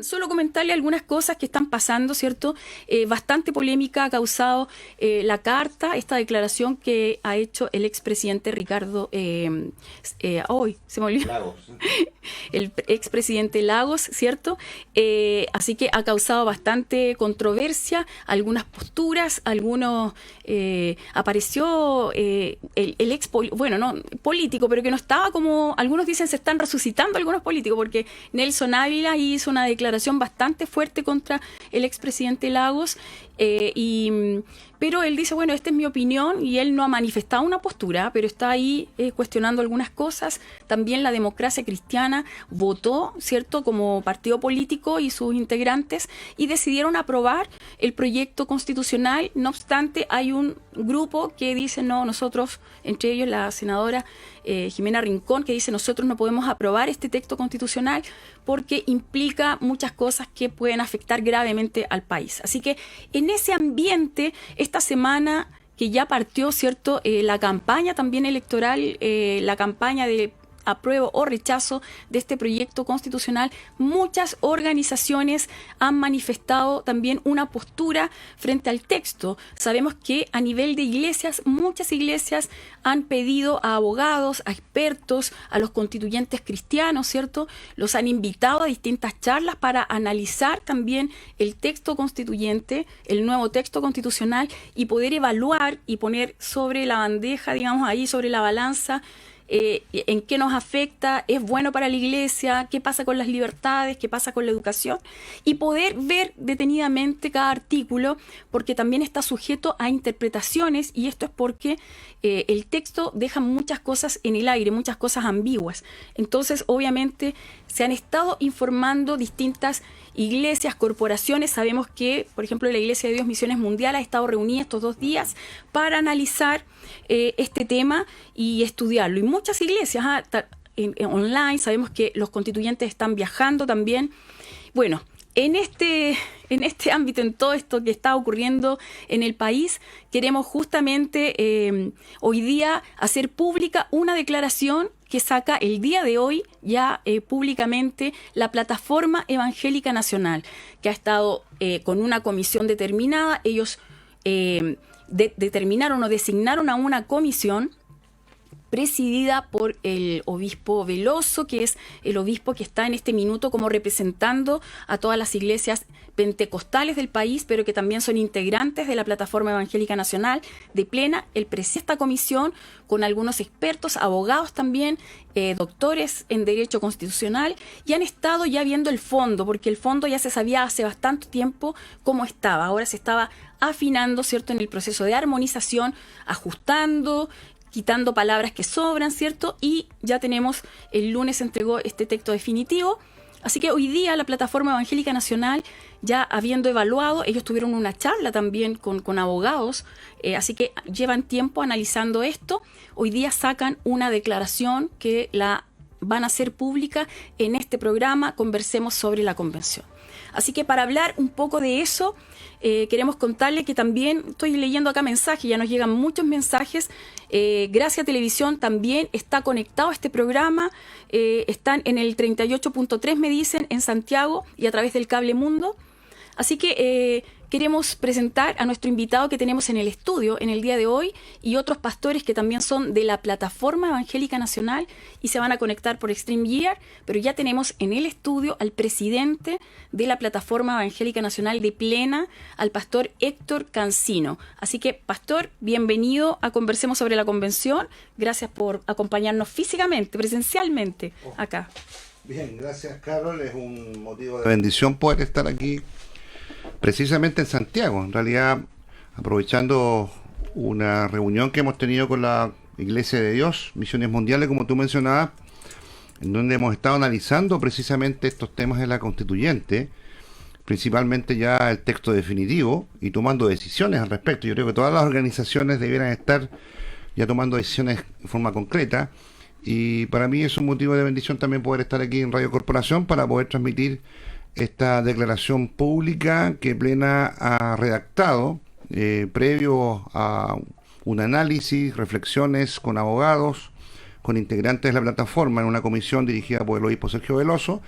solo comentarle algunas cosas que están pasando, ¿cierto? Bastante polémica ha causado la carta, esta declaración que ha hecho el expresidente Ricardo, hoy se me olvidó, Lagos. el expresidente Lagos, ¿cierto? Así que ha causado bastante controversia, algunas posturas, algunos, apareció el ex, bueno, no político, pero que no estaba como, algunos dicen se están resucitando algunos políticos, porque Nelson Ávila hizo una declaración bastante fuerte contra el expresidente Lagos, pero él dice, bueno, esta es mi opinión, y él no ha manifestado una postura, pero está ahí cuestionando algunas cosas. También la Democracia Cristiana votó, ¿cierto?, como partido político y sus integrantes, y decidieron aprobar el proyecto constitucional. No obstante, hay un grupo que dice, no, nosotros, entre ellos la senadora Jimena Rincón, que dice, nosotros no podemos aprobar este texto constitucional porque implica muchas cosas que pueden afectar gravemente al país. Así que en ese ambiente, esta semana que ya partió, ¿cierto?, la campaña también electoral, la campaña de apruebo o rechazo de este proyecto constitucional, muchas organizaciones han manifestado también una postura frente al texto. Sabemos que a nivel de iglesias, muchas iglesias han pedido a abogados, a expertos, a los constituyentes cristianos, ¿cierto? Los han invitado a distintas charlas para analizar también el texto constituyente, el nuevo texto constitucional, y poder evaluar y poner sobre la bandeja, digamos ahí, sobre la balanza, en qué nos afecta, es bueno para la iglesia, qué pasa con las libertades, qué pasa con la educación, y poder ver detenidamente cada artículo, porque también está sujeto a interpretaciones, y esto es porque el texto deja muchas cosas en el aire, muchas cosas ambiguas. Entonces, obviamente, se han estado informando distintas iglesias, corporaciones. Sabemos que, por ejemplo, la Iglesia de Dios Misiones Mundial ha estado reunida estos 2 días para analizar este tema y estudiarlo. Y muchas iglesias online, sabemos que los constituyentes están viajando también. Bueno, en este ámbito, en todo esto que está ocurriendo en el país, queremos justamente hoy día hacer pública una declaración que saca el día de hoy ya públicamente la Plataforma Evangélica Nacional, que ha estado con una comisión determinada. Ellos determinaron o designaron a una comisión presidida por el obispo Veloso, que es el obispo que está en este minuto como representando a todas las iglesias pentecostales del país, pero que también son integrantes de la Plataforma Evangélica Nacional de Plena. Él preside esta comisión con algunos expertos, abogados también, doctores en Derecho Constitucional, y han estado ya viendo el fondo, porque el fondo ya se sabía hace bastante tiempo cómo estaba. Ahora se estaba afinando, ¿cierto?, en el proceso de armonización, ajustando, quitando palabras que sobran, ¿cierto? Y ya tenemos, el lunes se entregó este texto definitivo. Así que hoy día la Plataforma Evangélica Nacional, ya habiendo evaluado, ellos tuvieron una charla también con abogados, así que llevan tiempo analizando esto. Hoy día sacan una declaración que la van a hacer pública en este programa, Conversemos sobre la Convención. Así que para hablar un poco de eso, queremos contarle que también estoy leyendo acá mensajes, ya nos llegan muchos mensajes. Gracia Televisión también está conectado a este programa, están en el 38.3, me dicen, en Santiago, y a través del Cable Mundo. Así que queremos presentar a nuestro invitado que tenemos en el estudio en el día de hoy, y otros pastores que también son de la Plataforma Evangélica Nacional y se van a conectar por Extreme Year, pero ya tenemos en el estudio al presidente de la Plataforma Evangélica Nacional de Plena, al pastor Héctor Cancino. Así que, pastor, bienvenido a Conversemos sobre la Convención. Gracias por acompañarnos físicamente, presencialmente, acá. Bien, gracias, Carol. Es un motivo de bendición poder estar aquí precisamente en Santiago, en realidad aprovechando una reunión que hemos tenido con la Iglesia de Dios, Misiones Mundiales, como tú mencionabas, en donde hemos estado analizando precisamente estos temas de la constituyente, principalmente ya el texto definitivo, y tomando decisiones al respecto. Yo creo que todas las organizaciones debieran estar ya tomando decisiones en forma concreta, y para mí es un motivo de bendición también poder estar aquí en Radio Corporación para poder transmitir esta declaración pública que Plena ha redactado previo a un análisis, reflexiones con abogados, con integrantes de la plataforma en una comisión dirigida por el obispo Sergio Veloso,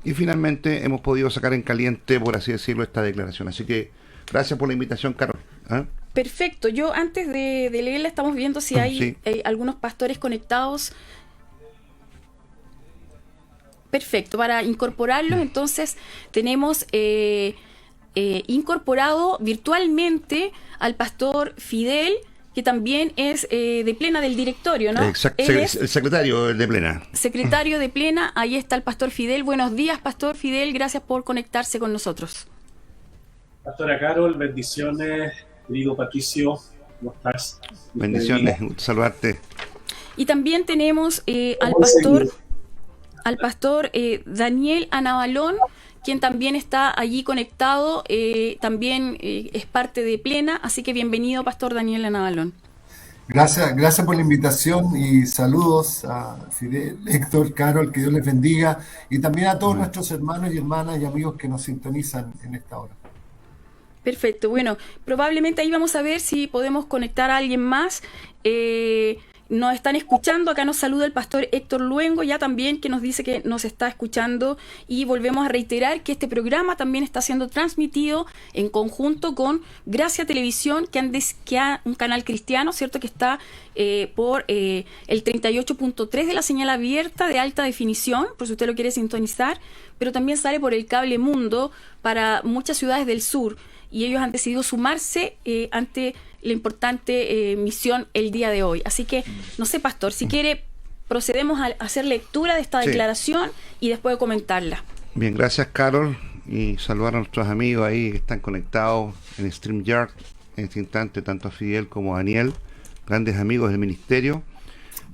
y finalmente hemos podido sacar en caliente, por así decirlo, esta declaración. Así que gracias por la invitación, Carol. ¿Ah? Perfecto. Yo antes de leerla estamos viendo si hay Sí. algunos pastores conectados. Perfecto. Para incorporarlos, entonces tenemos incorporado virtualmente al pastor Fidel, que también es de Plena del directorio, ¿no? Exacto, Él el es secretario de Plena. secretario de Plena. Ahí está el pastor Fidel. Buenos días, pastor Fidel. Gracias por conectarse con nosotros. Pastora Carol, bendiciones. Querido Patricio, ¿cómo estás? Bendiciones, saludarte. Y también tenemos al pastor Daniel Anabalón, quien también está allí conectado, también es parte de Plena, así que bienvenido, pastor Daniel Anabalón. Gracias por la invitación y saludos a Fidel, Héctor, Carol, que Dios les bendiga, y también a todos nuestros hermanos y hermanas y amigos que nos sintonizan en esta hora. Perfecto, bueno, probablemente ahí vamos a ver si podemos conectar a alguien más. Nos están escuchando, acá nos saluda el pastor Héctor Luengo, ya también, que nos dice que nos está escuchando, y volvemos a reiterar que este programa también está siendo transmitido en conjunto con Gracia Televisión, un canal cristiano, ¿cierto? Que está por el 38.3 de la señal abierta de alta definición, por si usted lo quiere sintonizar, pero también sale por el Cable Mundo para muchas ciudades del sur, y ellos han decidido sumarse ante la importante misión el día de hoy. Así que, no sé, pastor, si quiere, procedemos a hacer lectura de esta declaración y después de comentarla. Bien, gracias, Carol, y saludar a nuestros amigos ahí que están conectados en StreamYard en este instante, tanto a Fidel como a Daniel, grandes amigos del ministerio,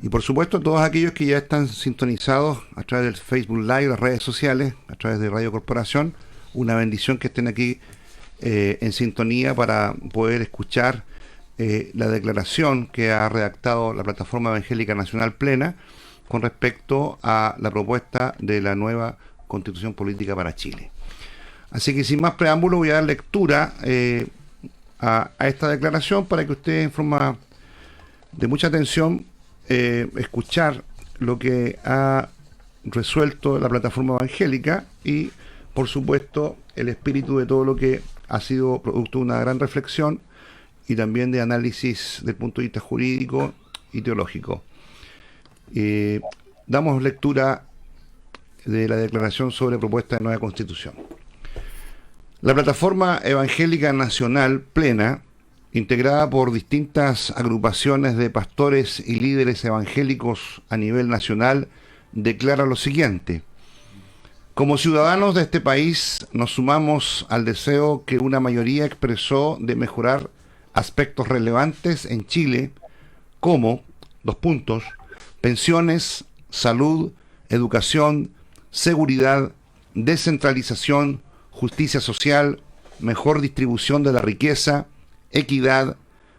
y por supuesto todos aquellos que ya están sintonizados a través del Facebook Live, las redes sociales, a través de Radio Corporación. Una bendición que estén aquí en sintonía para poder escuchar la declaración que ha redactado la Plataforma Evangélica Nacional Plena con respecto a la propuesta de la nueva Constitución Política para Chile. Así que sin más preámbulo voy a dar lectura a esta declaración para que usted, en forma de mucha atención, escuchar lo que ha resuelto la Plataforma Evangélica y, por supuesto, el espíritu de todo lo que ha sido producto de una gran reflexión y también de análisis del punto de vista jurídico y teológico. Damos lectura de la declaración sobre propuesta de nueva Constitución. La Plataforma Evangélica Nacional Plena, integrada por distintas agrupaciones de pastores y líderes evangélicos a nivel nacional, declara lo siguiente: como ciudadanos de este país, nos sumamos al deseo que una mayoría expresó de mejorar aspectos relevantes en Chile, como, pensiones, salud, educación, seguridad, descentralización, justicia social, mejor distribución de la riqueza, equidad,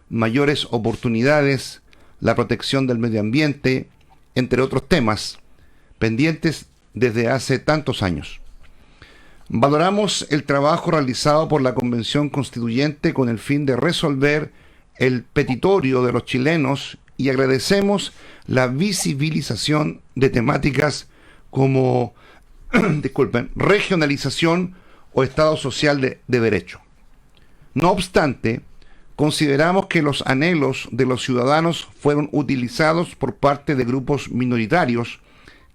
mayores oportunidades, la protección del medio ambiente, entre otros temas, pendientes desde hace tantos años. Valoramos el trabajo realizado por la Convención Constituyente con el fin de resolver el petitorio de los chilenos y agradecemos la visibilización de temáticas como regionalización o Estado social de derecho. No obstante, consideramos que los anhelos de los ciudadanos fueron utilizados por parte de grupos minoritarios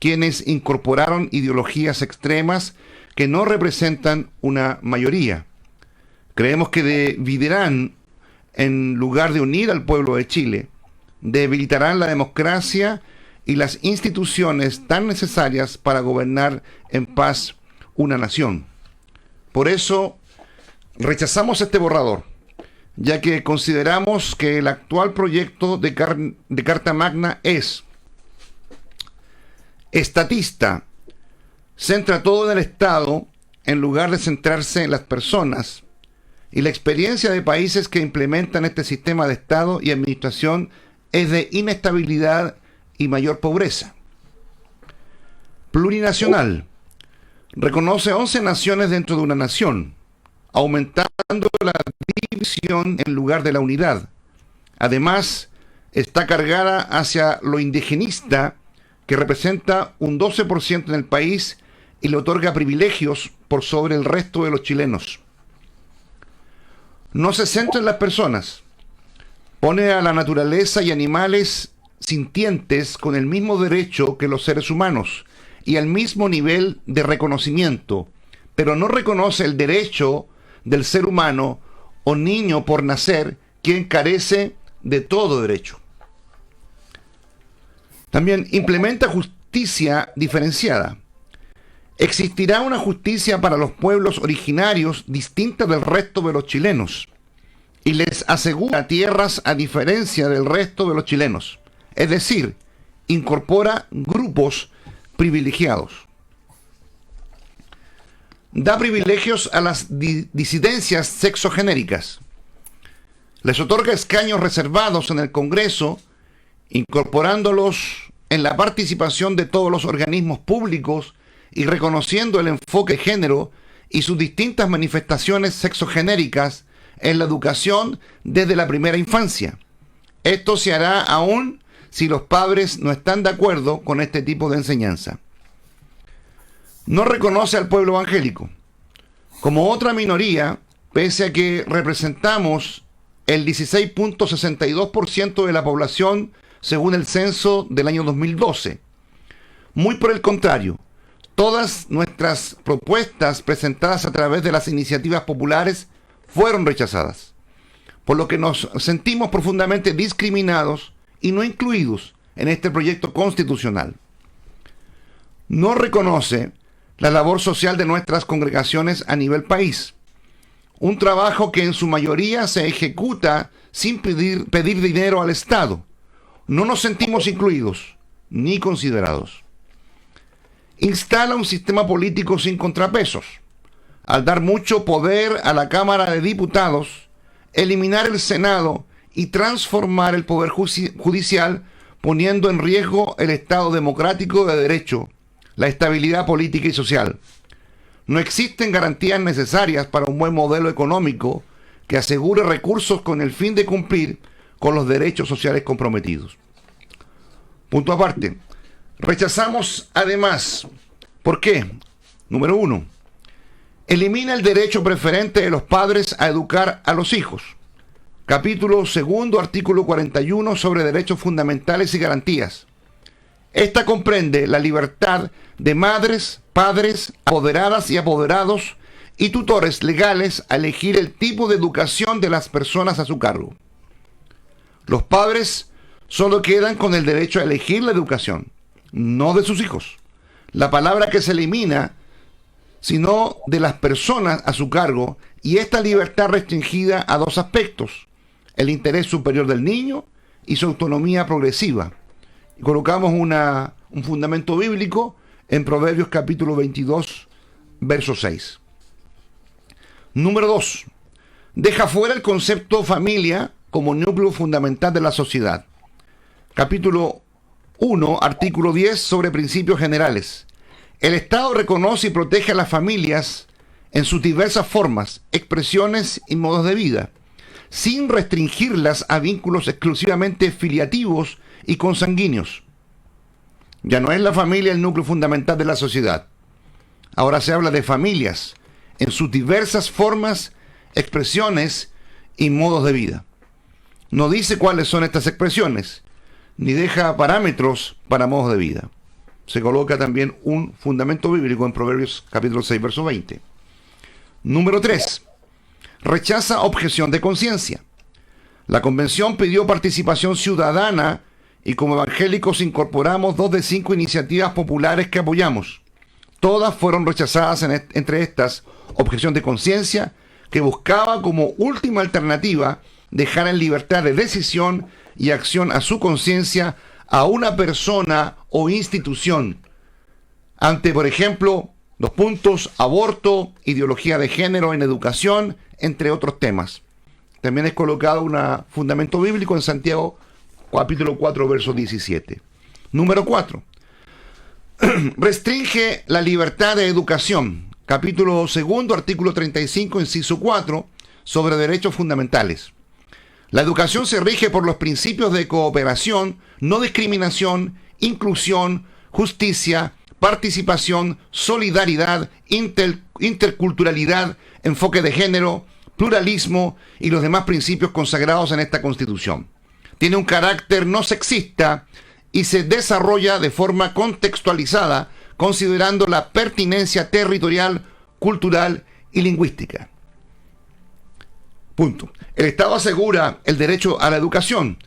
quienes incorporaron ideologías extremas que no representan una mayoría. Creemos que dividirán en lugar de unir al pueblo de Chile, debilitarán la democracia y las instituciones tan necesarias para gobernar en paz una nación. Por eso, rechazamos este borrador, ya que consideramos que el actual proyecto de Carta Magna es estatista, centra todo en el Estado en lugar de centrarse en las personas, y la experiencia de países que implementan este sistema de Estado y administración es de inestabilidad y mayor pobreza. Plurinacional, reconoce 11 naciones dentro de una nación, aumentando la división en lugar de la unidad. Además, está cargada hacia lo indigenista, que representa un 12% en el país y le otorga privilegios por sobre el resto de los chilenos. No se centra en las personas, pone a la naturaleza y animales sintientes con el mismo derecho que los seres humanos y al mismo nivel de reconocimiento, pero no reconoce el derecho del ser humano o niño por nacer, quien carece de todo derecho. También implementa justicia diferenciada. Existirá una justicia para los pueblos originarios distinta del resto de los chilenos y les asegura tierras a diferencia del resto de los chilenos. Es decir, incorpora grupos privilegiados. Da privilegios a las disidencias sexogenéricas. Les otorga escaños reservados en el Congreso, incorporándolos en la participación de todos los organismos públicos y reconociendo el enfoque de género y sus distintas manifestaciones sexogenéricas en la educación desde la primera infancia. Esto se hará aún si los padres no están de acuerdo con este tipo de enseñanza. No reconoce al pueblo evangélico como otra minoría, pese a que representamos el 16.62% de la población según el censo del año 2012. Muy por el contrario, todas nuestras propuestas presentadas a través de las iniciativas populares fueron rechazadas, por lo que nos sentimos profundamente discriminados y no incluidos en este proyecto constitucional. No reconoce la labor social de nuestras congregaciones a nivel país, un trabajo que en su mayoría se ejecuta sin pedir dinero al Estado. No nos sentimos incluidos ni considerados. Instala un sistema político sin contrapesos, al dar mucho poder a la Cámara de Diputados, eliminar el Senado y transformar el Poder Judicial, poniendo en riesgo el Estado democrático de derecho, la estabilidad política y social. No existen garantías necesarias para un buen modelo económico que asegure recursos con el fin de cumplir con los derechos sociales comprometidos. Punto aparte. Rechazamos además, ¿por qué? Número 1. Elimina el derecho preferente de los padres a educar a los hijos. Capítulo 2, artículo 41 sobre derechos fundamentales y garantías. Esta comprende la libertad de madres, padres, apoderadas y apoderados y tutores legales a elegir el tipo de educación de las personas a su cargo. Los padres solo quedan con el derecho a elegir la educación, no de sus hijos. La palabra que se elimina, sino de las personas a su cargo, y esta libertad restringida a dos aspectos: el interés superior del niño y su autonomía progresiva. Colocamos un fundamento bíblico en Proverbios capítulo 22, verso 6. Número 2. Deja fuera el concepto familia como núcleo fundamental de la sociedad. Capítulo 1, artículo 10 sobre principios generales. El Estado reconoce y protege a las familias en sus diversas formas, expresiones y modos de vida, sin restringirlas a vínculos exclusivamente filiativos y consanguíneos. Ya no es la familia el núcleo fundamental de la sociedad. Ahora se habla de familias en sus diversas formas, expresiones y modos de vida. No dice cuáles son estas expresiones, ni deja parámetros para modos de vida. Se coloca también un fundamento bíblico en Proverbios capítulo 6, verso 20. Número 3. Rechaza objeción de conciencia. La convención pidió participación ciudadana y como evangélicos incorporamos 2 de 5 iniciativas populares que apoyamos. Todas fueron rechazadas, entre estas objeción de conciencia, que buscaba como última alternativa dejar en libertad de decisión y acción a su conciencia a una persona o institución ante, por ejemplo, 2 puntos, aborto, ideología de género en educación, entre otros temas. También es colocado un fundamento bíblico en Santiago capítulo 4, verso 17. Número 4. Restringe la libertad de educación. Capítulo 2, artículo 35, inciso 4, sobre derechos fundamentales. La educación se rige por los principios de cooperación, no discriminación, inclusión, justicia, participación, solidaridad, interculturalidad, enfoque de género, pluralismo y los demás principios consagrados en esta Constitución. Tiene un carácter no sexista y se desarrolla de forma contextualizada, considerando la pertinencia territorial, cultural y lingüística. Punto. El Estado asegura el derecho a la educación,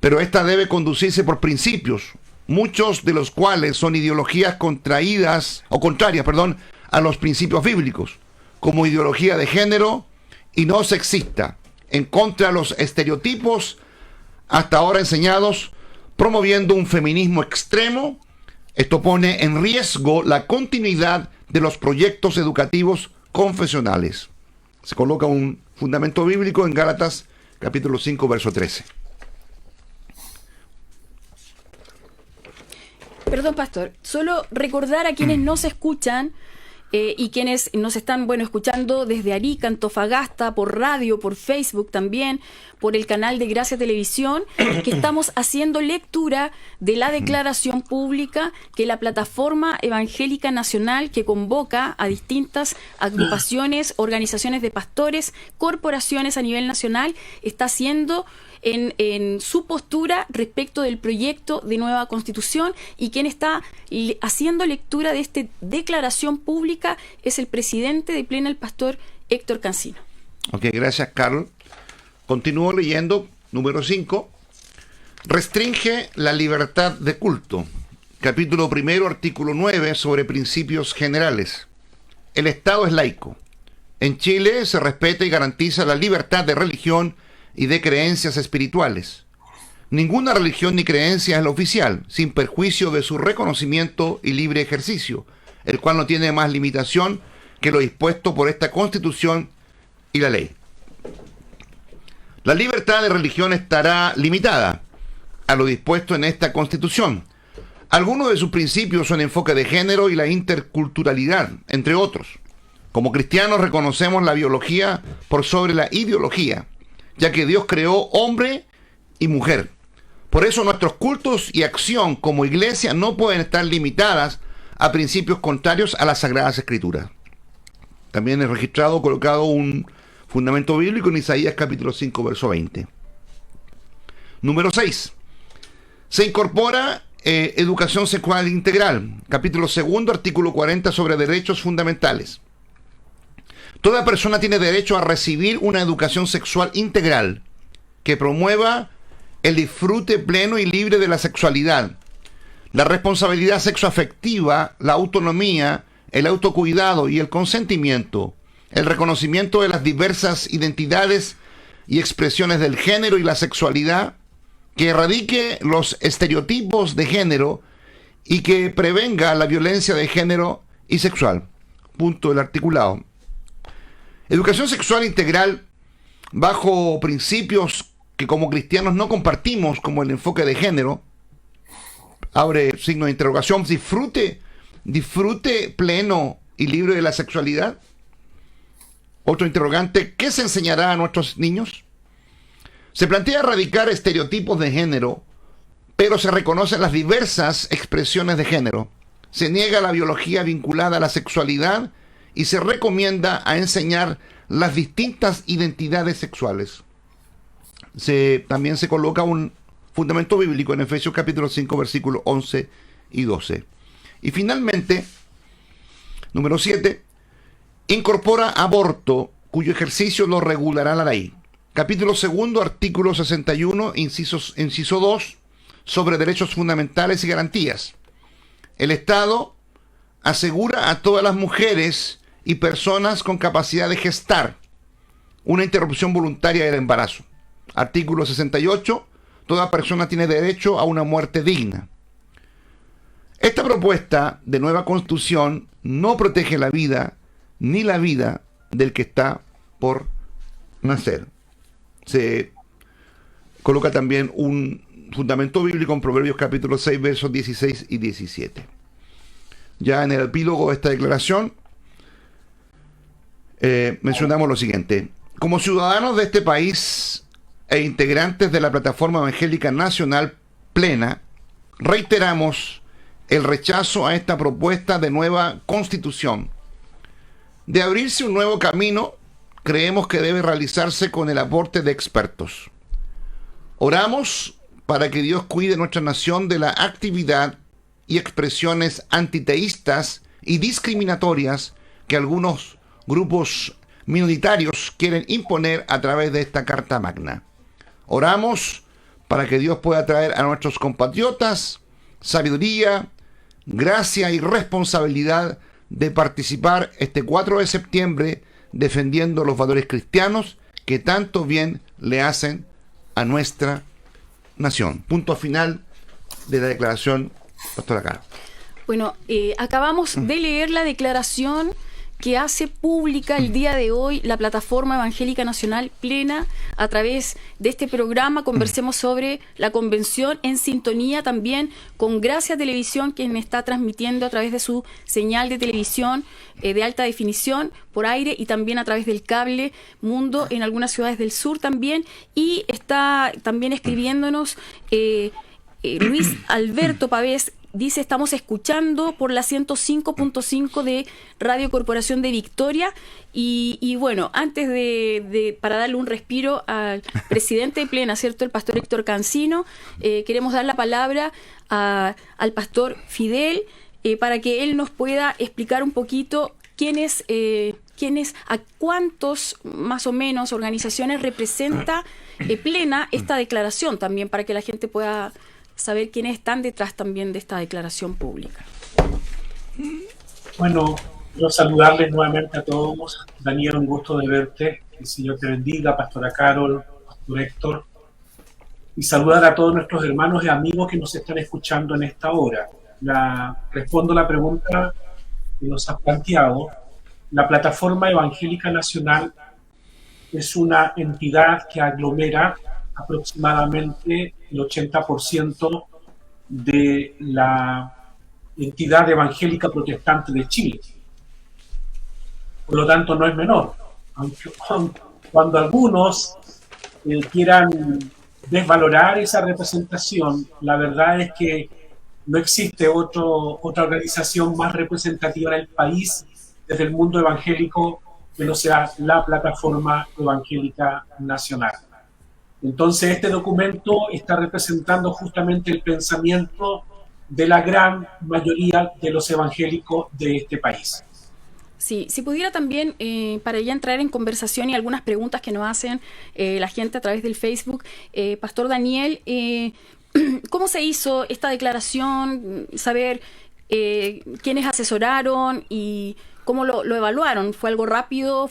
pero esta debe conducirse por principios, muchos de los cuales son ideologías contrarias a los principios bíblicos, como ideología de género y no sexista, en contra de los estereotipos hasta ahora enseñados, promoviendo un feminismo extremo. Esto pone en riesgo la continuidad de los proyectos educativos confesionales. Se coloca un fundamento bíblico en Gálatas capítulo 5, verso 13. Perdón, pastor, solo recordar a quienes nos escuchan y quienes nos están, escuchando desde Arica, Antofagasta, por radio, por Facebook también, por el canal de Gracia Televisión, que estamos haciendo lectura de la declaración pública que la Plataforma Evangélica Nacional, que convoca a distintas agrupaciones, organizaciones de pastores, corporaciones a nivel nacional, está haciendo en su postura respecto del proyecto de nueva Constitución, y quien está haciendo lectura de esta declaración pública es el presidente de Plena, el pastor Héctor Cancino. Ok, gracias, Carlos. Continúo leyendo. Número 5. Restringe la libertad de culto. Capítulo 1, artículo 9, sobre principios generales. El Estado es laico. En Chile se respeta y garantiza la libertad de religión y de creencias espirituales. Ninguna religión ni creencia es la oficial, sin perjuicio de su reconocimiento y libre ejercicio, el cual no tiene más limitación que lo dispuesto por esta Constitución y la ley. La libertad de religión estará limitada a lo dispuesto en esta Constitución. Algunos de sus principios son enfoque de género y la interculturalidad, entre otros. Como cristianos reconocemos la biología por sobre la ideología, ya que Dios creó hombre y mujer. Por eso nuestros cultos y acción como iglesia no pueden estar limitadas a principios contrarios a las Sagradas Escrituras. También he colocado un fundamento bíblico en Isaías capítulo 5, verso 20. Número 6. Se incorpora educación sexual integral. Capítulo 2, artículo 40, sobre derechos fundamentales. Toda persona tiene derecho a recibir una educación sexual integral que promueva el disfrute pleno y libre de la sexualidad, la responsabilidad sexoafectiva, la autonomía, el autocuidado y el consentimiento, el reconocimiento de las diversas identidades y expresiones del género y la sexualidad, que erradique los estereotipos de género y que prevenga la violencia de género y sexual. Punto del articulado. Educación sexual integral bajo principios que como cristianos no compartimos, como el enfoque de género. Abre signo de interrogación. Disfrute pleno y libre de la sexualidad. Otro interrogante. ¿Qué se enseñará a nuestros niños? Se plantea erradicar estereotipos de género, pero se reconocen las diversas expresiones de género. Se niega la biología vinculada a la sexualidad y se recomienda a enseñar las distintas identidades sexuales. También se coloca un fundamento bíblico en Efesios capítulo 5, versículos 11 y 12. Y finalmente, número 7, incorpora aborto, cuyo ejercicio lo regulará la ley. Capítulo 2, artículo 61, inciso 2, sobre derechos fundamentales y garantías. El Estado asegura a todas las mujeres y personas con capacidad de gestar una interrupción voluntaria del embarazo. Artículo 68. Toda persona tiene derecho a una muerte digna. Esta propuesta de nueva Constitución no protege la vida ni la vida del que está por nacer. Se coloca también un fundamento bíblico en Proverbios capítulo 6, versos 16 y 17. Ya en el epílogo de esta declaración mencionamos lo siguiente. Como ciudadanos de este país e integrantes de la Plataforma Evangélica Nacional Plena, reiteramos el rechazo a esta propuesta de nueva constitución. De abrirse un nuevo camino, creemos que debe realizarse con el aporte de expertos. Oramos para que Dios cuide nuestra nación de la actividad y expresiones antiteístas y discriminatorias que algunos grupos minoritarios quieren imponer a través de esta Carta Magna. Oramos para que Dios pueda traer a nuestros compatriotas sabiduría, gracia y responsabilidad de participar este 4 de septiembre defendiendo los valores cristianos que tanto bien le hacen a nuestra nación. Punto final de la declaración, pastora Caro. Bueno, acabamos de leer la declaración que hace pública el día de hoy la Plataforma Evangélica Nacional Plena. A través de este programa conversemos sobre la convención en sintonía también con Gracia Televisión, quien está transmitiendo a través de su señal de televisión de alta definición por aire y también a través del cable Mundo en algunas ciudades del sur también. Y está también escribiéndonos Luis Alberto Pavés. Dice, estamos escuchando por la 105.5 de Radio Corporación de Victoria. Y bueno, antes para darle un respiro al presidente de Plena, ¿cierto? El pastor Héctor Cancino, queremos dar la palabra al pastor Fidel para que él nos pueda explicar un poquito a cuántos más o menos organizaciones representa Plena esta declaración también, para que la gente pueda saber quiénes están detrás también de esta declaración pública. Bueno, quiero saludarles nuevamente a todos. Daniel, un gusto de verte. Que el Señor te bendiga, pastora Carol, pastor Héctor. Y saludar a todos nuestros hermanos y amigos que nos están escuchando en esta hora. Respondo la pregunta que nos has planteado. La Plataforma Evangélica Nacional es una entidad que aglomera aproximadamente el 80% de la entidad evangélica protestante de Chile. Por lo tanto, no es menor. Aunque cuando algunos quieran desvalorar esa representación, la verdad es que no existe otra organización más representativa en el país desde el mundo evangélico que no sea la Plataforma Evangélica Nacional. Entonces, este documento está representando justamente el pensamiento de la gran mayoría de los evangélicos de este país. Sí, si pudiera también, para ya entrar en conversación y algunas preguntas que nos hacen la gente a través del Facebook, Pastor Daniel, ¿cómo se hizo esta declaración? Saber quiénes asesoraron y cómo lo evaluaron. ¿Fue algo rápido?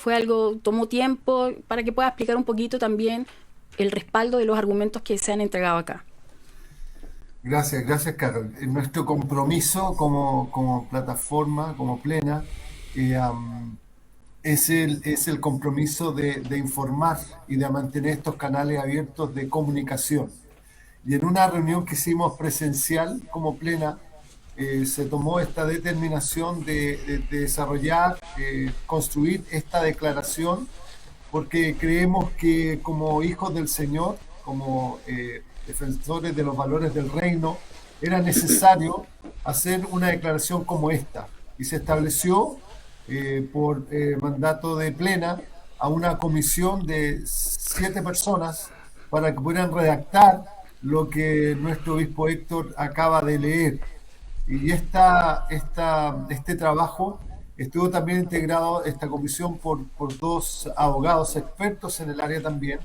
¿Tomó tiempo? Para que pueda explicar un poquito también el respaldo de los argumentos que se han entregado acá. Gracias, Carol. Nuestro compromiso como plataforma, como Plena, es el compromiso de informar y de mantener estos canales abiertos de comunicación. Y en una reunión que hicimos presencial como Plena, se tomó esta determinación de desarrollar, construir esta declaración, porque creemos que como hijos del Señor, como defensores de los valores del reino, era necesario hacer una declaración como esta. Y se estableció por mandato de Plena a una comisión de 7 personas para que pudieran redactar lo que nuestro obispo Héctor acaba de leer. Y este trabajo estuvo también integrado, esta comisión, por 2 abogados expertos en el área también.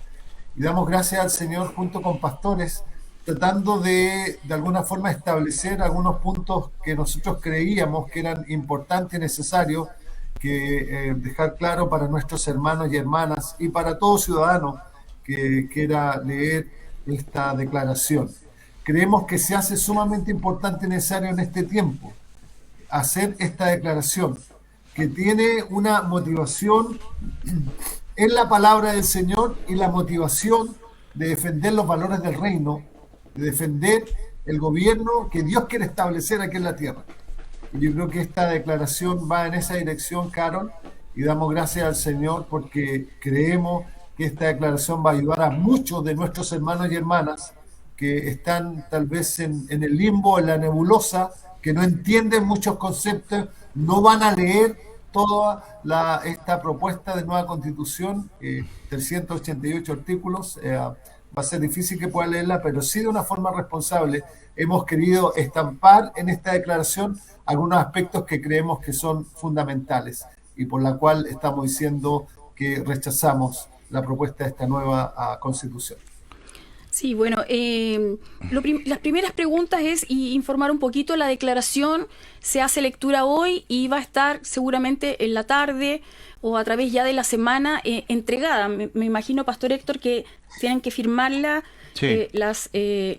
Y damos gracias al Señor junto con pastores, tratando de alguna forma establecer algunos puntos que nosotros creíamos que eran importantes y necesarios que dejar claro para nuestros hermanos y hermanas y para todo ciudadano que quiera leer esta declaración. Creemos que se hace sumamente importante y necesario en este tiempo hacer esta declaración, que tiene una motivación en la palabra del Señor y la motivación de defender los valores del reino, de defender el gobierno que Dios quiere establecer aquí en la tierra. Y yo creo que esta declaración va en esa dirección, Carol, y damos gracias al Señor porque creemos que esta declaración va a ayudar a muchos de nuestros hermanos y hermanas que están tal vez en el limbo, en la nebulosa que no entienden muchos conceptos, no van a leer toda esta propuesta de nueva constitución, 388 artículos, va a ser difícil que puedan leerla, pero sí de una forma responsable hemos querido estampar en esta declaración algunos aspectos que creemos que son fundamentales y por la cual estamos diciendo que rechazamos la propuesta de esta nueva constitución. Sí, bueno, las primeras preguntas es informar un poquito. La declaración se hace lectura hoy y va a estar seguramente en la tarde o a través ya de la semana entregada. Me imagino, Pastor Héctor, que tienen que firmarla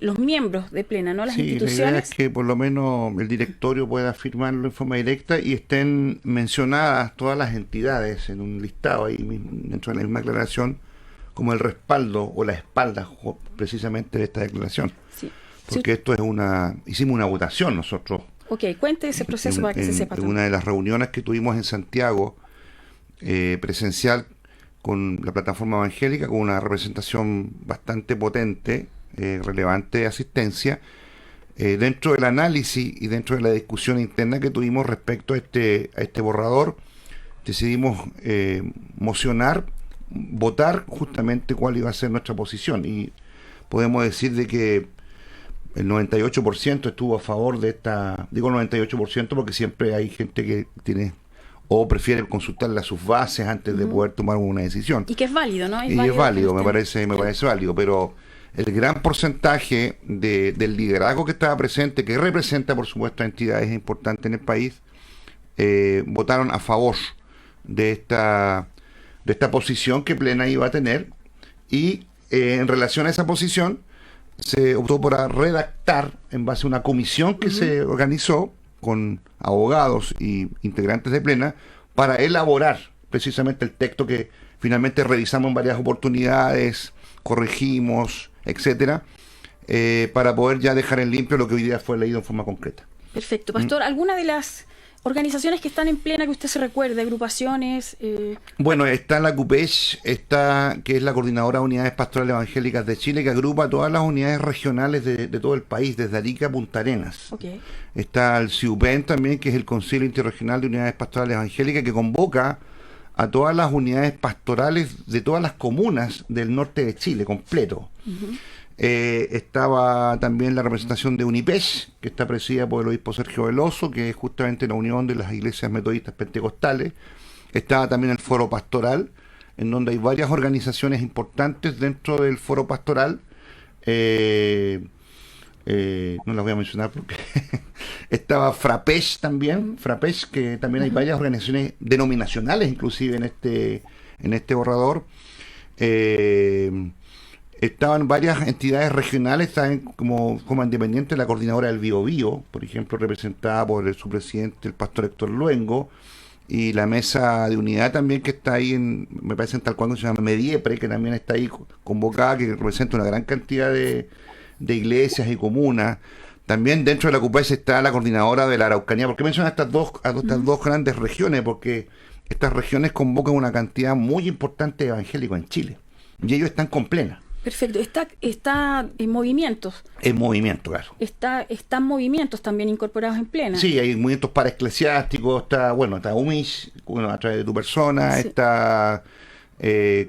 los miembros de Plena, ¿no? Las instituciones. La idea es que por lo menos el directorio pueda firmarlo en forma directa y estén mencionadas todas las entidades en un listado ahí dentro de la misma declaración, como el respaldo o la espalda precisamente de esta declaración. Sí. Porque esto es hicimos una votación nosotros. Ok, cuente ese proceso para que se sepa. En una de las reuniones que tuvimos en Santiago, presencial, con la plataforma evangélica, con una representación bastante potente, relevante de asistencia, dentro del análisis y dentro de la discusión interna que tuvimos respecto a este borrador, decidimos votar justamente cuál iba a ser nuestra posición, y podemos decir de que el 98% estuvo a favor de esta. Digo 98% porque siempre hay gente que tiene o prefiere consultarle a sus bases antes de poder tomar una decisión. Y que es válido, ¿no? Es válido, me parece válido, pero el gran porcentaje del liderazgo que estaba presente, que representa por supuesto a entidades importantes en el país, votaron a favor de esta posición que Plena iba a tener, y en relación a esa posición se optó por redactar en base a una comisión que se organizó con abogados y integrantes de Plena para elaborar precisamente el texto que finalmente revisamos en varias oportunidades, corregimos, etcétera, para poder ya dejar en limpio lo que hoy día fue leído en forma concreta. Perfecto. Pastor, ¿alguna de las organizaciones que están en Plena que usted se recuerde, agrupaciones? Bueno, está la CUPECH, que es la Coordinadora de Unidades Pastorales Evangélicas de Chile, que agrupa todas las unidades regionales de todo el país, desde Arica a Punta Arenas. Okay. Está el CIUPEN también, que es el Concilio Interregional de Unidades Pastorales Evangélicas, que convoca a todas las unidades pastorales de todas las comunas del norte de Chile, completo. Estaba también la representación de UNIPECH, que está presidida por el obispo Sergio Veloso, que es justamente la unión de las iglesias metodistas pentecostales. Estaba también el Foro Pastoral, en donde hay varias organizaciones importantes dentro del Foro Pastoral. No las voy a mencionar porque estaba FRAPECH también, que también hay varias organizaciones denominacionales inclusive en este borrador. Estaban varias entidades regionales, saben, como independiente, la coordinadora del Biobío, por ejemplo, representada por su presidente, el pastor Héctor Luengo, y la mesa de unidad también, que está ahí, me parece en tal cual se llama Mediepre, que también está ahí convocada, que representa una gran cantidad de iglesias y comunas. También dentro de la CUPES está la coordinadora de la Araucanía. ¿Por qué mencionan estas dos grandes regiones? Porque estas regiones convocan una cantidad muy importante de evangélicos en Chile, y ellos están con Plena. Perfecto. Está en movimientos. En movimiento, claro. Están movimientos también incorporados en Plena. Sí, hay movimientos paraeclesiásticos, está UMIS, a través de tu persona, sí. Está,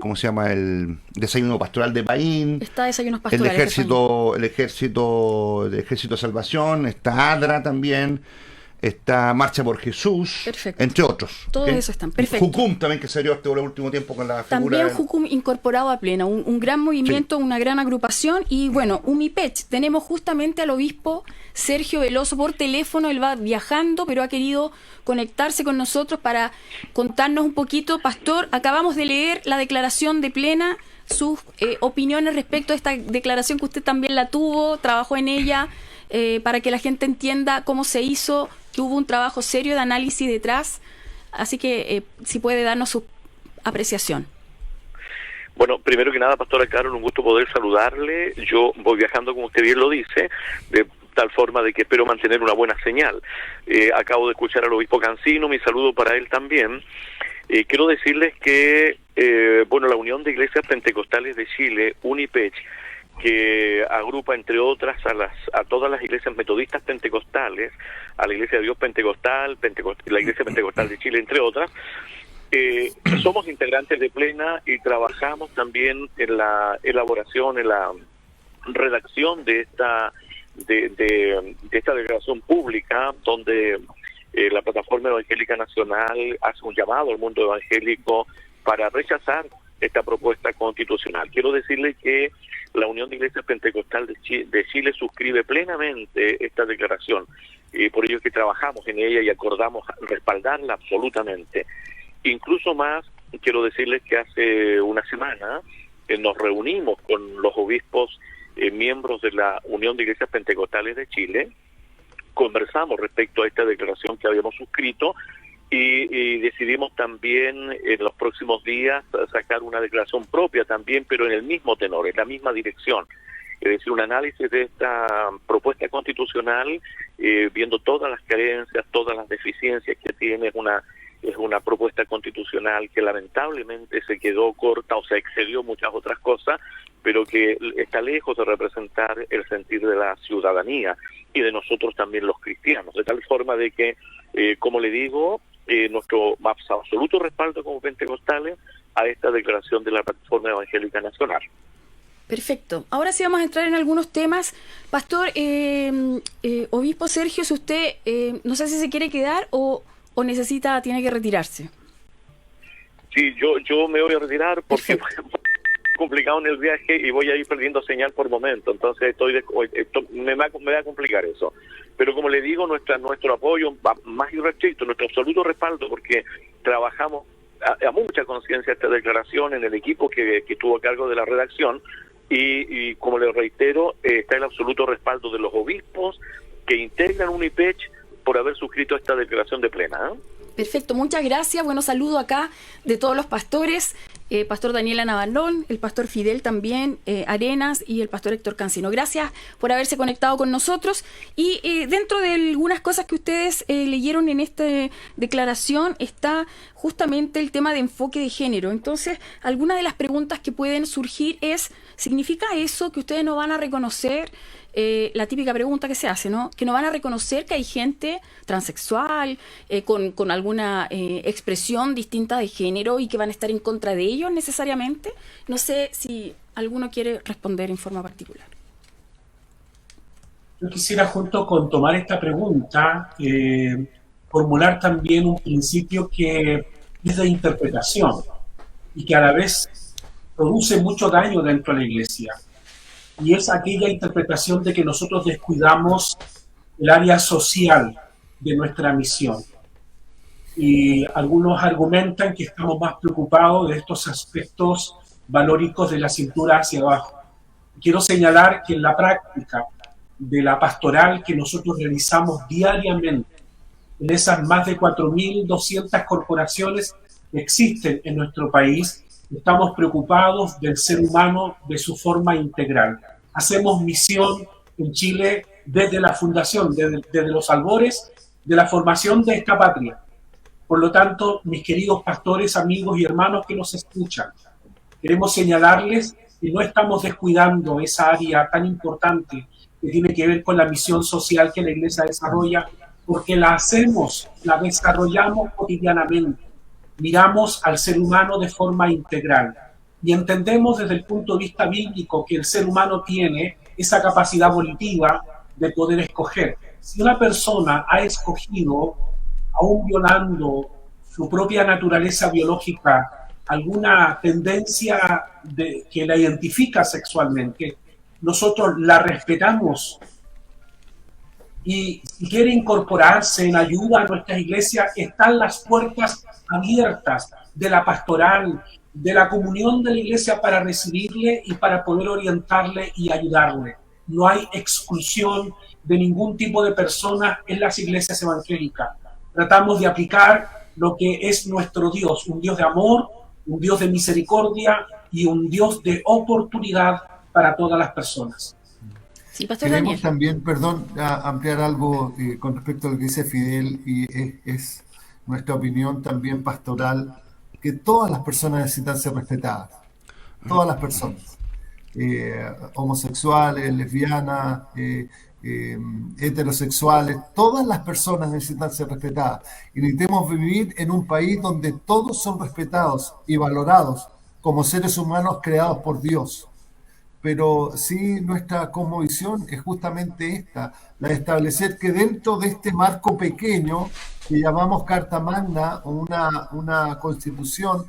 ¿cómo se llama? El Desayuno Pastoral de Paín. Está Desayunos Pastorales. El Ejército de Salvación, está ADRA también. Está Marcha por Jesús, perfecto, entre otros. Todos esos están, perfecto. Jucum también, que se dio este último tiempo con la figura. También Jucum incorporado a Plena, un gran movimiento, sí, una gran agrupación. Y bueno, UMIPECH, tenemos justamente al obispo Sergio Veloso por teléfono. Él va viajando, pero ha querido conectarse con nosotros para contarnos un poquito. Pastor, acabamos de leer la declaración de Plena, sus opiniones respecto a esta declaración, que usted también la tuvo, trabajó en ella, para que la gente entienda cómo se hizo, que hubo un trabajo serio de análisis detrás. Así que si puede darnos su apreciación. Bueno, primero que nada, Pastora Carol, un gusto poder saludarle. Yo voy viajando, como usted bien lo dice, de tal forma de que espero mantener una buena señal. Acabo de escuchar al obispo Cancino, mi saludo para él también. Quiero decirles que, la Unión de Iglesias Pentecostales de Chile, UNIPECH, que agrupa entre otras a todas las iglesias metodistas pentecostales, a la Iglesia de Dios Pentecostal, la Iglesia Pentecostal de Chile, entre otras. Somos integrantes de Plena y trabajamos también en la elaboración, en la redacción de esta declaración pública, donde la Plataforma Evangélica Nacional hace un llamado al mundo evangélico para rechazar esta propuesta constitucional. Quiero decirle que la Unión de Iglesias Pentecostal de Chile suscribe plenamente esta declaración, y por ello es que trabajamos en ella y acordamos respaldarla absolutamente. Incluso más, quiero decirles que hace una semana nos reunimos con los obispos miembros de la Unión de Iglesias Pentecostales de Chile, conversamos respecto a esta declaración que habíamos suscrito y decidimos también en los próximos días sacar una declaración propia también, pero en el mismo tenor, en la misma dirección. Es decir, un análisis de esta propuesta constitucional, viendo todas las carencias, todas las deficiencias que tiene. Es una propuesta constitucional que lamentablemente se quedó corta o se excedió muchas otras cosas, pero que está lejos de representar el sentir de la ciudadanía y de nosotros también los cristianos, de tal forma de que, como le digo, nuestro más absoluto respaldo como pentecostales a esta declaración de la Plataforma Evangélica Nacional. Perfecto. Ahora sí vamos a entrar en algunos temas. Pastor, Obispo Sergio, si usted, no sé si se quiere quedar o tiene que retirarse. Sí, yo me voy a retirar porque es complicado en el viaje y voy a ir perdiendo señal por momento, entonces me va a complicar eso. Pero como le digo, nuestro apoyo más irrestricto, nuestro absoluto respaldo, porque trabajamos a mucha conciencia esta declaración en el equipo que estuvo a cargo de la redacción y como le reitero, está el absoluto respaldo de los obispos que integran UNIPECH por haber suscrito esta declaración de Plena. Perfecto, muchas gracias. Bueno, saludo acá de todos los pastores, pastor Daniela Navalón, el pastor Fidel también, Arenas y el pastor Héctor Cancino. Gracias por haberse conectado con nosotros. Y dentro de algunas cosas que ustedes leyeron en esta declaración está justamente el tema de enfoque de género. Entonces, algunas de las preguntas que pueden surgir es, ¿significa eso que ustedes no van a reconocer? La típica pregunta que se hace, ¿no? Que no van a reconocer que hay gente transexual, con alguna expresión distinta de género y que van a estar en contra de ellos necesariamente. No sé si alguno quiere responder en forma particular. Yo quisiera, junto con tomar esta pregunta, formular también un principio que es de interpretación y que a la vez produce mucho daño dentro de la Iglesia. Y es aquella interpretación de que nosotros descuidamos el área social de nuestra misión. Y algunos argumentan que estamos más preocupados de estos aspectos valóricos de la cintura hacia abajo. Quiero señalar que en la práctica de la pastoral que nosotros realizamos diariamente, en esas más de 4.200 corporaciones que existen en nuestro país, estamos preocupados del ser humano de su forma integral. Hacemos misión en Chile desde la fundación, desde los albores de la formación de esta patria. Por lo tanto, mis queridos pastores, amigos y hermanos que nos escuchan, queremos señalarles que no estamos descuidando esa área tan importante que tiene que ver con la misión social que la Iglesia desarrolla, porque la desarrollamos cotidianamente. Miramos al ser humano de forma integral y entendemos desde el punto de vista bíblico que el ser humano tiene esa capacidad volitiva de poder escoger. Si una persona ha escogido, aún violando su propia naturaleza biológica, alguna tendencia que la identifica sexualmente, nosotros la respetamos. Y si quiere incorporarse en ayuda a nuestra iglesia, están las puertas abiertas de la pastoral, de la comunión de la iglesia para recibirle y para poder orientarle y ayudarle. No hay exclusión de ningún tipo de persona en las iglesias evangélicas. Tratamos de aplicar lo que es nuestro Dios, un Dios de amor, un Dios de misericordia y un Dios de oportunidad para todas las personas. Sí, Pastor Queremos Daniel. también, ampliar algo con respecto a lo que dice Fidel, y es nuestra opinión también pastoral, que todas las personas necesitan ser respetadas, todas las personas. homosexuales, lesbianas, heterosexuales, todas las personas necesitan ser respetadas. Y necesitamos vivir en un país donde todos son respetados y valorados como seres humanos creados por Dios. Pero sí, nuestra cosmovisión es justamente esta, la de establecer que dentro de este marco pequeño que llamamos Carta Magna, una constitución,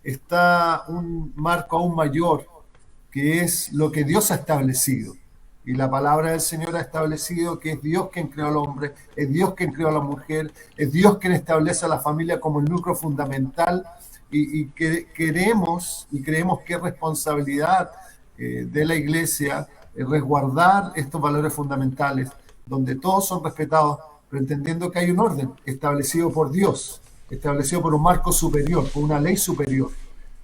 está un marco aún mayor, que es lo que Dios ha establecido. Y la palabra del Señor ha establecido que es Dios quien creó al hombre, es Dios quien creó a la mujer, es Dios quien establece a la familia como el núcleo fundamental, y que queremos y creemos que es responsabilidad de la Iglesia resguardar estos valores fundamentales, donde todos son respetados, pero entendiendo que hay un orden establecido por Dios, establecido por un marco superior, por una ley superior,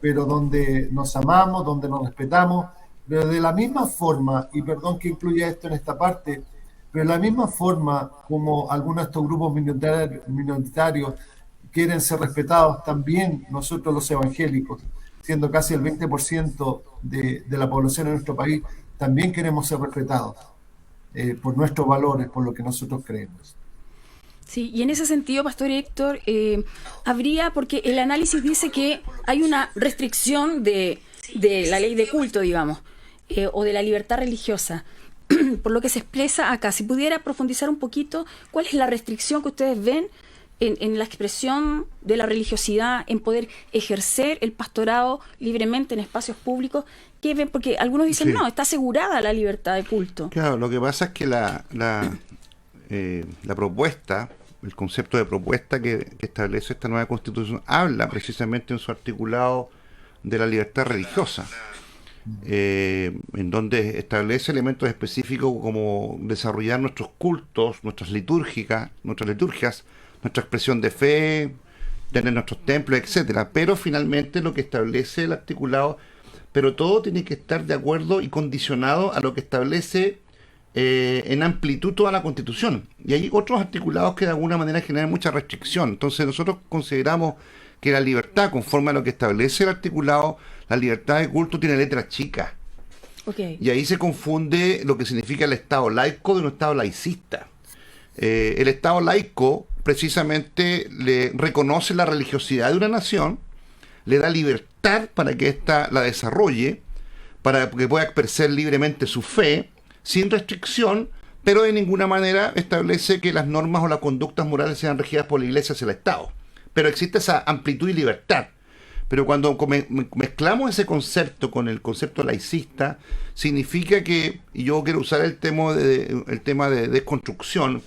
pero donde nos amamos, donde nos respetamos, pero de la misma forma, y perdón que incluya esto en esta parte, pero de la misma forma como algunos de estos grupos minoritarios quieren ser respetados, también nosotros los evangélicos, siendo casi el 20% de la población en nuestro país, también queremos ser respetados por nuestros valores, por lo que nosotros creemos. Sí, y en ese sentido, Pastor Héctor, habría, porque el análisis dice que hay una restricción de la ley de culto, digamos, o de la libertad religiosa, por lo que se expresa acá. Si pudiera profundizar un poquito, ¿cuál es la restricción que ustedes ven en la expresión de la religiosidad, en poder ejercer el pastorado libremente en espacios públicos? ¿Qué ven? Porque algunos dicen, Sí. no, está asegurada la libertad de culto. Claro, lo que pasa es que la propuesta, el concepto de propuesta que establece esta nueva constitución, habla precisamente en su articulado de la libertad religiosa, en donde establece elementos específicos como desarrollar nuestros cultos, nuestras liturgias, nuestra expresión de fe, tener nuestros templos, etcétera. Pero finalmente lo que establece el articulado, pero todo tiene que estar de acuerdo y condicionado a lo que establece en amplitud toda la Constitución. Y hay otros articulados que de alguna manera generan mucha restricción. Entonces nosotros consideramos que la libertad, conforme a lo que establece el articulado, la libertad de culto tiene letras chicas. Okay. Y ahí se confunde lo que significa el Estado laico de un Estado laicista. El Estado laico precisamente le reconoce la religiosidad de una nación, le da libertad para que ésta la desarrolle, para que pueda expresar libremente su fe, sin restricción, pero de ninguna manera establece que las normas o las conductas morales sean regidas por la Iglesia hacia el Estado. Pero existe esa amplitud y libertad. Pero cuando mezclamos ese concepto con el concepto laicista, significa que, y yo quiero usar el tema de desconstrucción,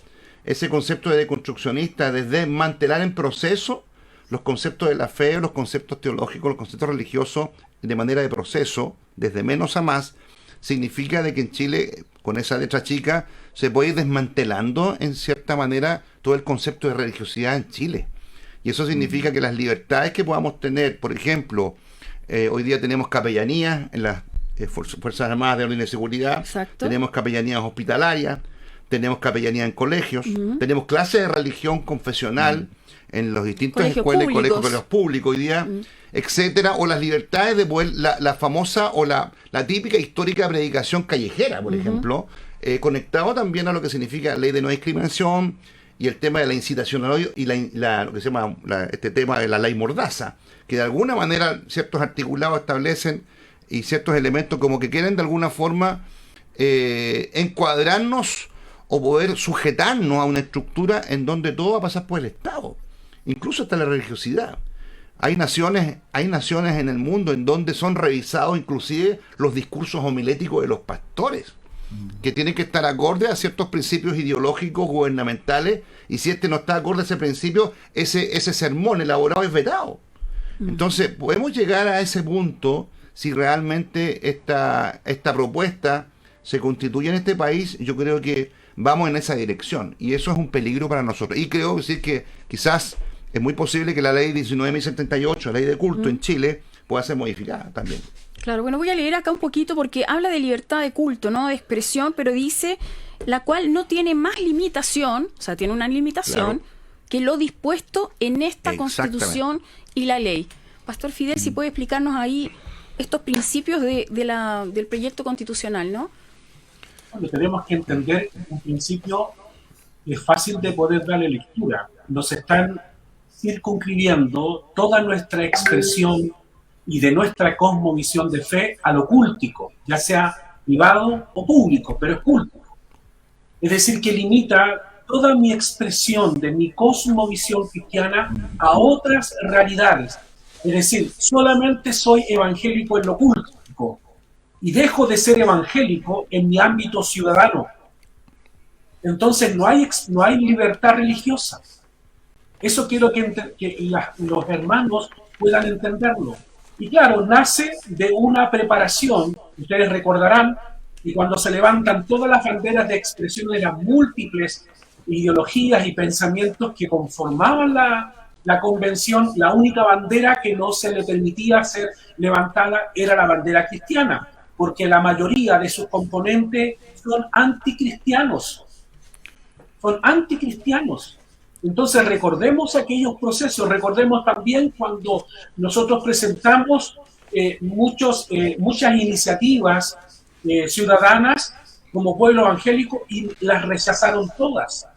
ese concepto de deconstruccionista, de desmantelar en proceso los conceptos de la fe, los conceptos teológicos, los conceptos religiosos, de manera de proceso, desde menos a más, significa de que en Chile, con esa letra chica, se puede ir desmantelando en cierta manera todo el concepto de religiosidad en Chile. Y eso significa que las libertades que podamos tener, por ejemplo, hoy día tenemos capellanías en las Fuerzas Armadas de Orden y Seguridad, Exacto. tenemos capellanías hospitalarias, tenemos capellanías en colegios, tenemos clases de religión confesional en los distintos Colegios escuelas y públicos. colegios públicos hoy día, etcétera, o las libertades de poder, la famosa o la típica histórica predicación callejera, por ejemplo, conectado también a lo que significa la ley de no discriminación y el tema de la incitación al odio y lo que se llama este tema de la ley Mordaza, que de alguna manera ciertos articulados establecen y ciertos elementos como que quieren de alguna forma encuadrarnos o poder sujetarnos a una estructura en donde todo va a pasar por el Estado, incluso hasta la religiosidad. Hay naciones en el mundo en donde son revisados inclusive los discursos homiléticos de los pastores, que tienen que estar acorde a ciertos principios ideológicos gubernamentales, y si este no está acorde a ese principio, ese sermón elaborado es vetado. Entonces, podemos llegar a ese punto si realmente esta propuesta se constituye en este país. Yo creo que vamos en esa dirección, y eso es un peligro para nosotros. Y creo decir que quizás es muy posible que la ley 19.078, la ley de culto en Chile, pueda ser modificada también. Claro, bueno, voy a leer acá un poquito porque habla de libertad de culto, ¿no? De expresión, pero dice, la cual no tiene más limitación, o sea, tiene una limitación, Claro, que lo dispuesto en esta Exactamente. Constitución y la ley. Pastor Fidel, si puede explicarnos ahí estos principios del proyecto constitucional, ¿no? Bueno, tenemos que entender un principio que es fácil de poder darle lectura. Nos están circunscribiendo toda nuestra expresión y de nuestra cosmovisión de fe a lo cúltico, ya sea privado o público, pero es cúltico. Es decir, que limita toda mi expresión de mi cosmovisión cristiana a otras realidades. Es decir, solamente soy evangélico en lo cúltico y dejo de ser evangélico en mi ámbito ciudadano. Entonces no hay libertad religiosa. Eso quiero que los hermanos puedan entenderlo. Y claro, nace de una preparación. Ustedes recordarán que cuando se levantan todas las banderas de expresión de las múltiples ideologías y pensamientos que conformaban la convención, la única bandera que no se le permitía ser levantada era la bandera cristiana, porque la mayoría de sus componentes son anticristianos. Son anticristianos. Entonces recordemos aquellos procesos, recordemos también cuando nosotros presentamos muchas iniciativas ciudadanas como pueblo evangélico y las rechazaron todas.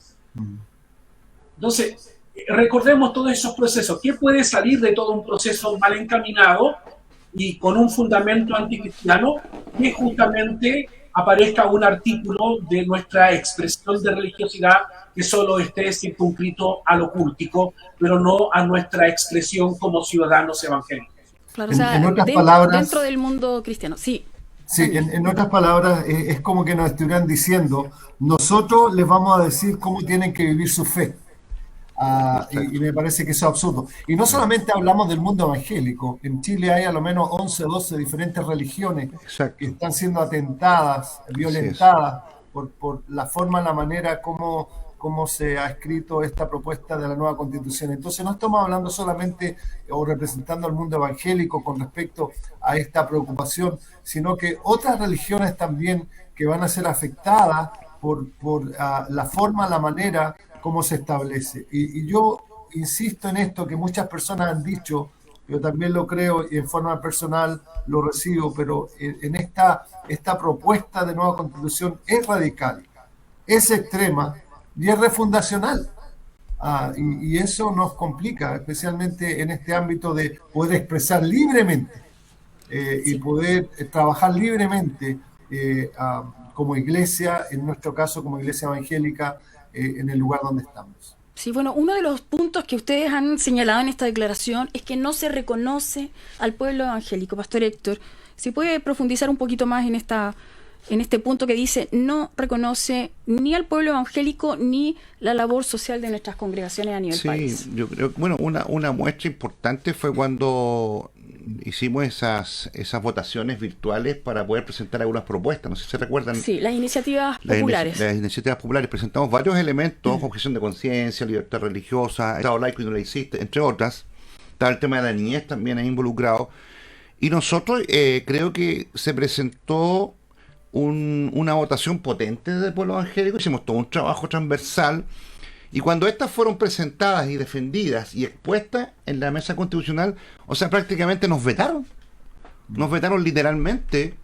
Entonces, recordemos todos esos procesos. ¿Qué puede salir de todo un proceso mal encaminado y con un fundamento anticristiano? Que justamente aparezca un artículo de nuestra expresión de religiosidad que solo esté circunscrito a lo cultico, pero no a nuestra expresión como ciudadanos evangélicos. Claro, o sea, en otras palabras, dentro del mundo cristiano, sí. Sí, en otras palabras, es como que nos estuvieran diciendo, nosotros les vamos a decir cómo tienen que vivir su fe. Y me parece que eso es absurdo. Y no solamente hablamos del mundo evangélico, en Chile hay a lo menos 11 o 12 diferentes religiones que están siendo atentadas, violentadas por la forma, la manera como se ha escrito esta propuesta de la nueva Constitución. Entonces no estamos hablando solamente o representando al mundo evangélico con respecto a esta preocupación, sino que otras religiones también que van a ser afectadas por la forma, la manera como se establece. Y yo insisto en esto que muchas personas han dicho, yo también lo creo y en forma personal lo recibo, pero en esta propuesta de nueva Constitución es radical, es extrema, y es refundacional. Y eso nos complica, especialmente en este ámbito de poder expresar libremente y poder trabajar libremente como iglesia, en nuestro caso como iglesia evangélica, en el lugar donde estamos. Sí, bueno, uno de los puntos que ustedes han señalado en esta declaración es que no se reconoce al pueblo evangélico. Pastor Héctor, ¿si puede profundizar un poquito más en este punto que dice no reconoce ni al pueblo evangélico ni la labor social de nuestras congregaciones a nivel país? Sí, yo creo que una muestra importante fue cuando hicimos esas votaciones virtuales para poder presentar algunas propuestas, no sé si se recuerdan. Sí, las iniciativas populares. Las iniciativas populares, presentamos varios elementos, objeción de conciencia, libertad religiosa, Estado laico y no laicista, entre otras. Estaba el tema de la niñez también ahí involucrado. Y nosotros creo que se presentó una votación potente del pueblo evangélico, hicimos todo un trabajo transversal, y cuando estas fueron presentadas y defendidas y expuestas en la mesa constitucional, o sea, prácticamente nos vetaron literalmente,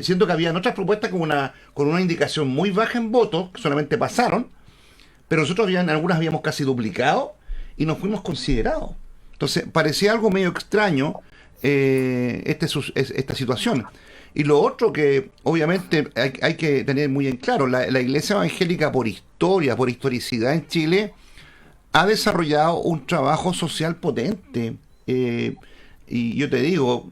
siendo que habían otras propuestas con una indicación muy baja en votos, que solamente pasaron, pero nosotros algunas habíamos casi duplicado y nos fuimos considerados. Entonces parecía algo medio extraño esta situación. Y lo otro que obviamente hay que tener muy en claro, la Iglesia Evangélica por historicidad en Chile, ha desarrollado un trabajo social potente. Y yo te digo,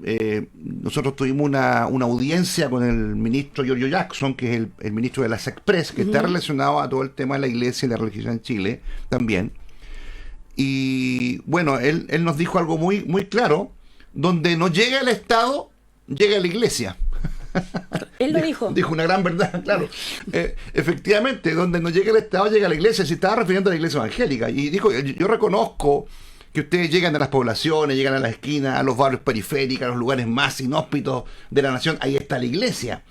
nosotros tuvimos una audiencia con el ministro Giorgio Jackson, que es el ministro de las Express, que está relacionado a todo el tema de la Iglesia y la religión en Chile también. Y bueno, él nos dijo algo muy, muy claro: donde no llega el Estado, llega la Iglesia. Él lo dijo. Dijo una gran verdad, claro. Efectivamente, donde no llega el Estado, llega la Iglesia. Se estaba refiriendo a la Iglesia evangélica. Y dijo, yo reconozco que ustedes llegan a las poblaciones, llegan a las esquinas, a los barrios periféricos, a los lugares más inhóspitos de la nación. Ahí está la Iglesia.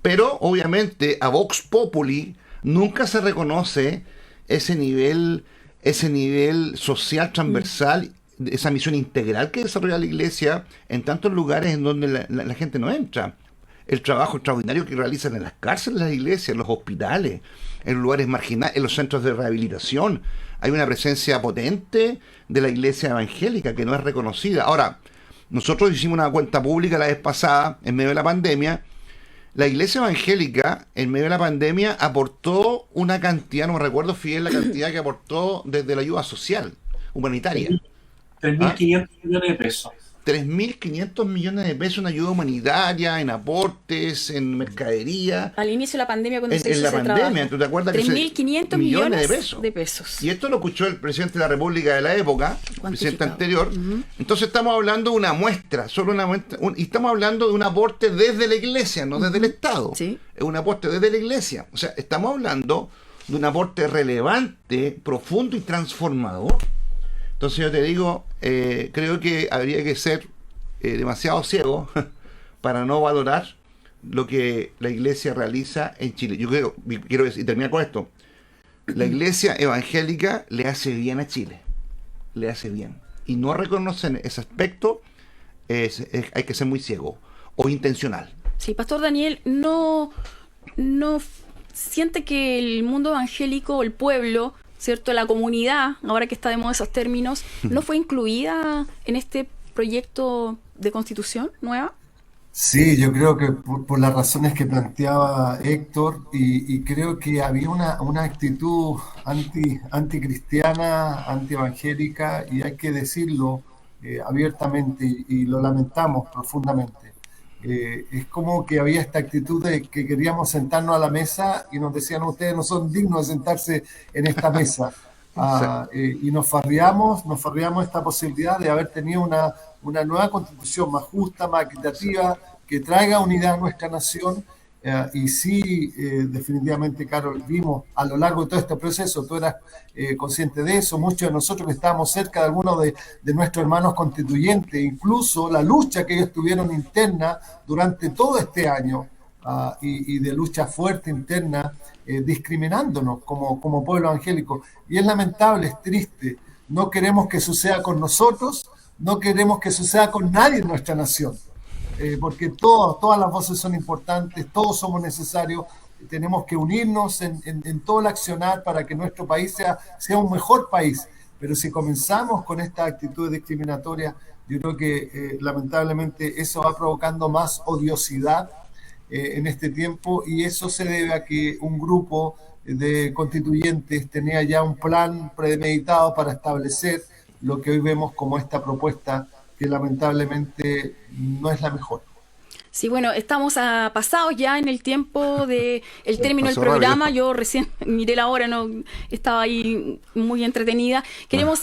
Pero, obviamente, a Vox Populi nunca se reconoce ese nivel social transversal esa misión integral que desarrolla la Iglesia en tantos lugares en donde la gente no entra. El trabajo extraordinario que realizan en las cárceles, las iglesias, en los hospitales, en los lugares marginales, en los centros de rehabilitación. Hay una presencia potente de la Iglesia evangélica que no es reconocida. Ahora, nosotros hicimos una cuenta pública la vez pasada, en medio de la pandemia. La Iglesia evangélica, en medio de la pandemia, aportó una cantidad, no me recuerdo Fidel la cantidad que aportó desde la ayuda social, humanitaria. 3.500 millones de pesos. 3.500 millones de pesos en ayuda humanitaria, en aportes, en mercadería. Al inicio de la pandemia, cuando se hizo En la ese pandemia, trabajo. ¿tú te acuerdas que 3.500 millones de pesos. Y esto lo escuchó el presidente de la República de la época, el presidente anterior. Entonces estamos hablando de una muestra, solo una muestra, y estamos hablando de un aporte desde la Iglesia, no desde el Estado. Sí. Es un aporte desde la Iglesia. O sea, estamos hablando de un aporte relevante, profundo y transformador. Entonces yo te digo, creo que habría que ser demasiado ciego para no valorar lo que la Iglesia realiza en Chile. Yo quiero decir, y terminar con esto, la Iglesia evangélica le hace bien a Chile, le hace bien. Y no reconocen ese aspecto, hay que ser muy ciego o intencional. Sí, Pastor Daniel, no siente que el mundo evangélico, el pueblo, ¿cierto? La comunidad, ahora que está de moda esos términos, ¿no fue incluida en este proyecto de constitución nueva? Sí, yo creo que por las razones que planteaba Héctor, y creo que había una actitud anticristiana, antievangélica, y hay que decirlo abiertamente, y lo lamentamos profundamente. Es como que había esta actitud de que queríamos sentarnos a la mesa y nos decían, ustedes no son dignos de sentarse en esta mesa. Y nos farreamos esta posibilidad de haber tenido una nueva constitución más justa, más equitativa, que traiga unidad a nuestra nación. Y sí, definitivamente, Carol, vimos a lo largo de todo este proceso, tú eras consciente de eso, muchos de nosotros que estábamos cerca de algunos de nuestros hermanos constituyentes, incluso la lucha que ellos tuvieron interna durante todo este año, y de lucha fuerte interna, discriminándonos como pueblo evangélico. Y es lamentable, es triste. No queremos que suceda con nosotros, no queremos que suceda con nadie en nuestra nación. Porque todas las voces son importantes, todos somos necesarios, tenemos que unirnos en todo el accionar para que nuestro país sea un mejor país. Pero si comenzamos con esta actitud discriminatoria, yo creo que lamentablemente eso va provocando más odiosidad en este tiempo, y eso se debe a que un grupo de constituyentes tenía ya un plan premeditado para establecer lo que hoy vemos como esta propuesta, que lamentablemente no es la mejor. Sí, bueno, estamos pasados ya en el tiempo del término del programa. Rápido. Yo recién miré la hora, no estaba ahí muy entretenida. Queremos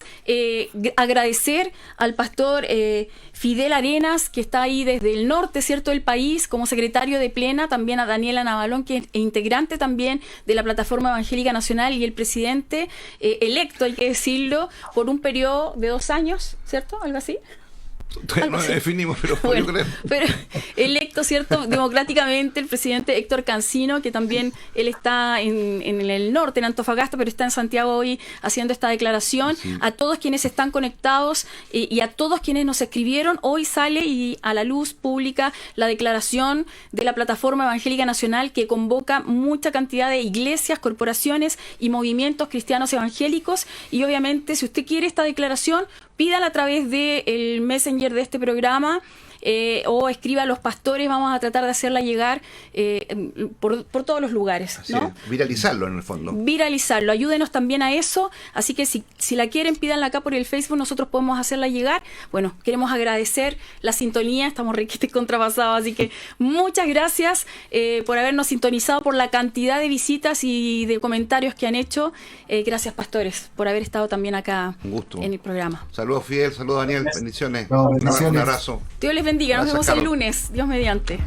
agradecer al pastor Fidel Arenas, que está ahí desde el norte, ¿cierto?, del país, como secretario de Plena, también a Daniela Navalón, que es integrante también de la Plataforma Evangélica Nacional, y el presidente electo, hay que decirlo, por un periodo de 2 años, ¿cierto? ¿Algo así? No lo definimos, pero bueno, yo creo. Pero electo, ¿cierto?, democráticamente, el presidente Héctor Cancino, que también él está en el norte, en Antofagasta, pero está en Santiago hoy haciendo esta declaración. Sí. A todos quienes están conectados y a todos quienes nos escribieron, hoy sale y a la luz pública la declaración de la Plataforma Evangélica Nacional, que convoca mucha cantidad de iglesias, corporaciones y movimientos cristianos evangélicos. Y obviamente, si usted quiere esta declaración, pídala a través del Messenger de este programa, o escriba a los pastores. Vamos a tratar de hacerla llegar por todos los lugares, ¿no? Viralizarlo, en el fondo. Viralizarlo, ayúdenos también a eso. Así que si la quieren, pídanla acá por el Facebook, nosotros podemos hacerla llegar. Bueno, queremos agradecer la sintonía, estamos requete contrapasados, así que muchas gracias por habernos sintonizado, por la cantidad de visitas y de comentarios que han hecho. Gracias, pastores, por haber estado también acá. Un gusto. En el programa. Saludos, Fidel, saludos, Daniel, bendiciones. No, bendiciones. Un abrazo. Dios les bendiga, nos vemos el lunes, Dios mediante.